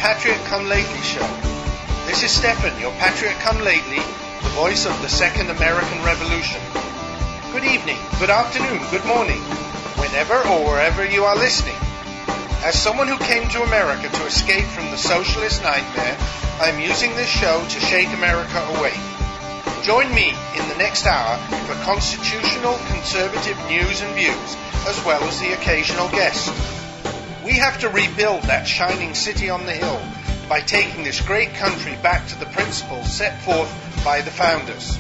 Patriot Come Lately show. This is Stefan, your Patriot Come Lately, the voice of the Second American Revolution. Good evening, good afternoon, good morning, whenever or wherever you are listening. As someone who came to America to escape from the socialist nightmare, I am using this show to shake America awake. Join me in the next hour for constitutional conservative news and views, as well as the occasional guest. We have to rebuild that shining city on the hill by taking this great country back to the principles set forth by the founders.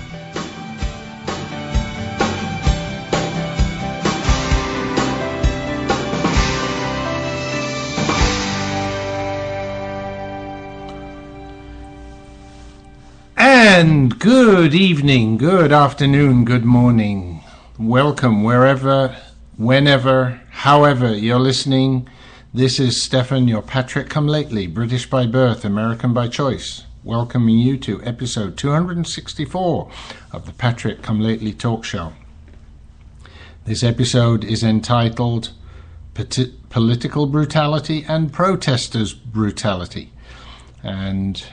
And good evening, good afternoon, good morning. Welcome wherever, whenever, however you're listening. This is Stefan, your Patrick Come Lately, British by birth, American by choice, welcoming you to episode 264 of the Patrick Come Lately talk show. This episode is entitled Political Brutality and Protesters' Brutality. And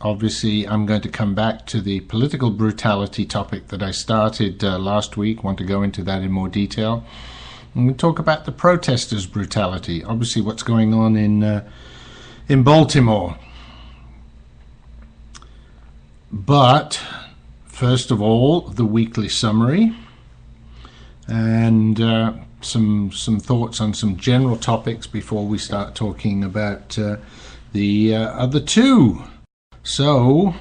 obviously, I'm going to come back to the political brutality topic that I started last week. Want to go into that in more detail. And we'll talk about the protesters' brutality. Obviously, what's going on in Baltimore. But first of all, the weekly summary and some thoughts on some general topics before we start talking about the other two. So,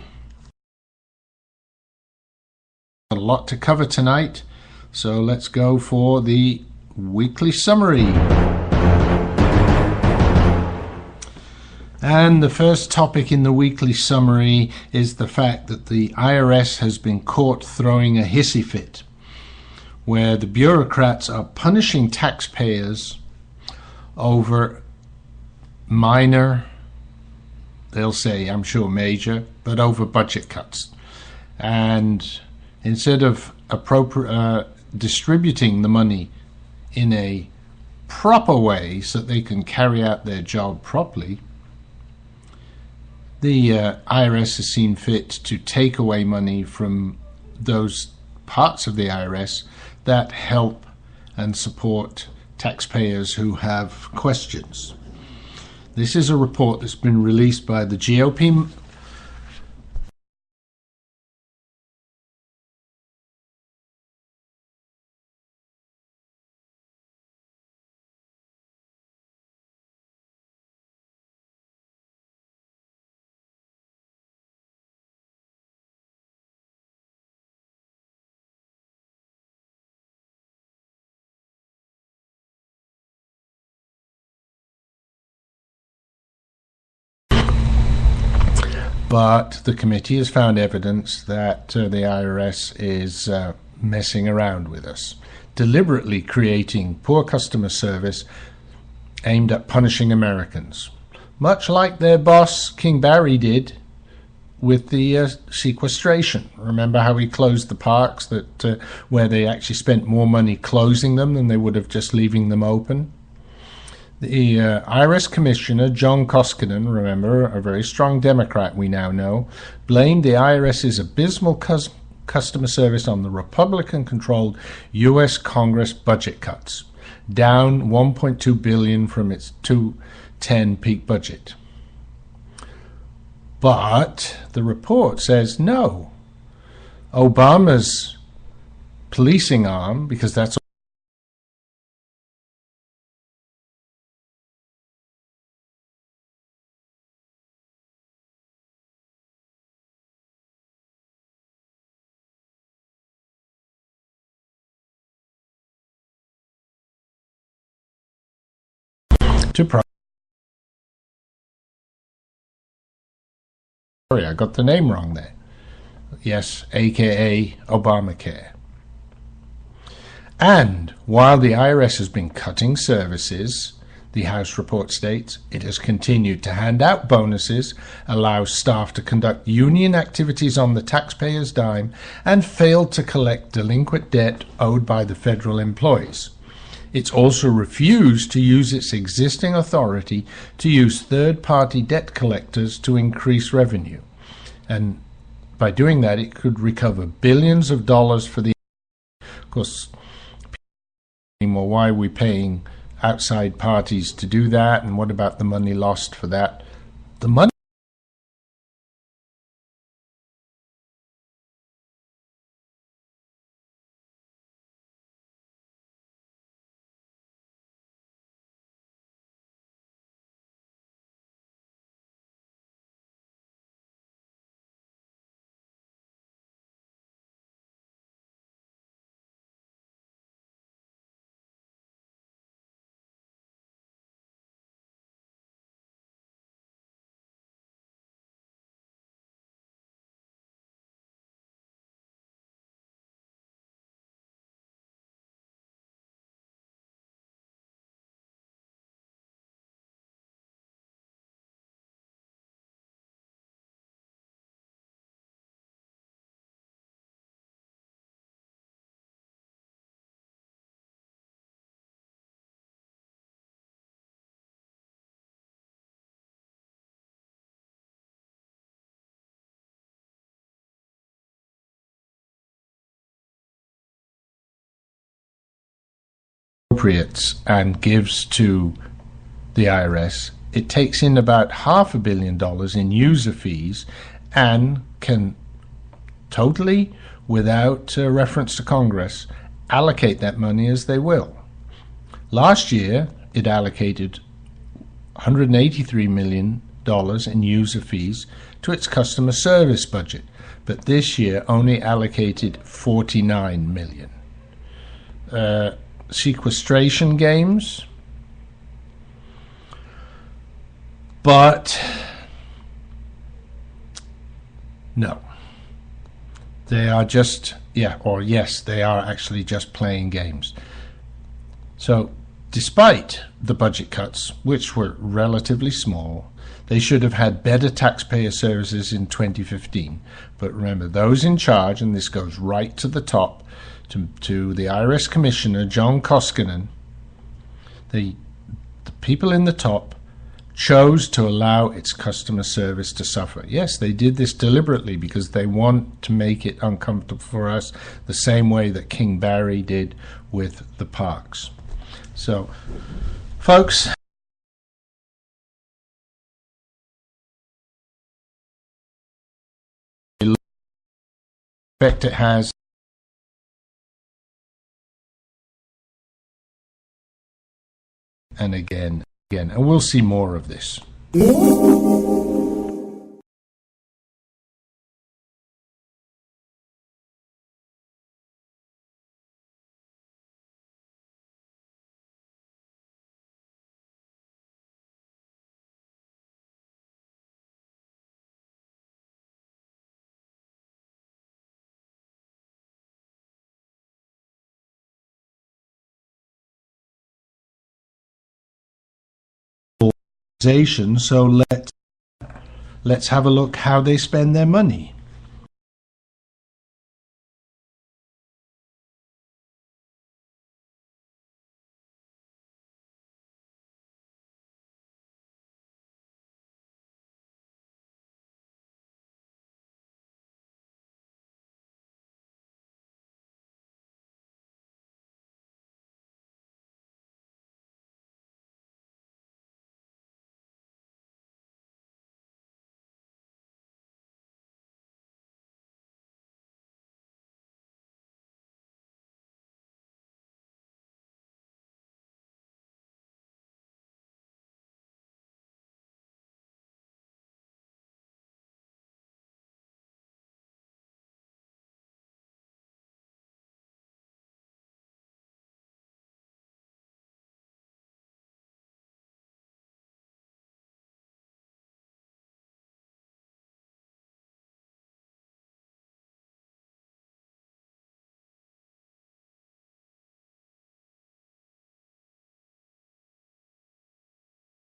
a lot to cover tonight, so let's go for the weekly summary. And the first topic in the weekly summary is the fact that the IRS has been caught throwing a hissy fit, where the bureaucrats are punishing taxpayers over minor, they'll say, I'm sure major, but over budget cuts. And instead of distributing the money in a proper way so that they can carry out their job properly, the IRS has seen fit to take away money from those parts of the IRS that help and support taxpayers who have questions. This is a report that's been released by the GOP But the committee has found evidence that the IRS is messing around with us, deliberately creating poor customer service aimed at punishing Americans, much like their boss, King Barry, did with the sequestration. Remember how he closed the parks where they actually spent more money closing them than they would have just leaving them open? The IRS Commissioner, John Koskinen, remember, a very strong Democrat we now know, blamed the IRS's abysmal customer service on the Republican-controlled U.S. Congress budget cuts, down $1.2 billion from its 2010 peak budget. But the report says no. Obama's policing arm, because that's Sorry, I got the name wrong there. Yes, aka Obamacare. And while the IRS has been cutting services, the House report states, it has continued to hand out bonuses, allow staff to conduct union activities on the taxpayer's dime, and failed to collect delinquent debt owed by the federal employees. It's also refused to use its existing authority to use third-party debt collectors to increase revenue. And by doing that, it could recover billions of dollars for the... Of course, anymore, why are we paying outside parties to do that? And what about the money lost for that? The money appropriates and gives to the IRS, it takes in about $500 million in user fees and can totally, without reference to Congress, allocate that money as they will. Last year, it allocated $183 million in user fees to its customer service budget, but this year only allocated $49 million. Sequestration games, but no, they are just, yes, they are actually just playing games. So despite the budget cuts, which were relatively small, they should have had better taxpayer services in 2015. But remember, those in charge, and this goes right to the top, to the IRS Commissioner, John Koskinen, the people in the top chose to allow its customer service to suffer. Yes, they did this deliberately because they want to make it uncomfortable for us, the same way that King Barry did with the parks. So, folks, the effect it has and again, and we'll see more of this. So let's have a look how they spend their money.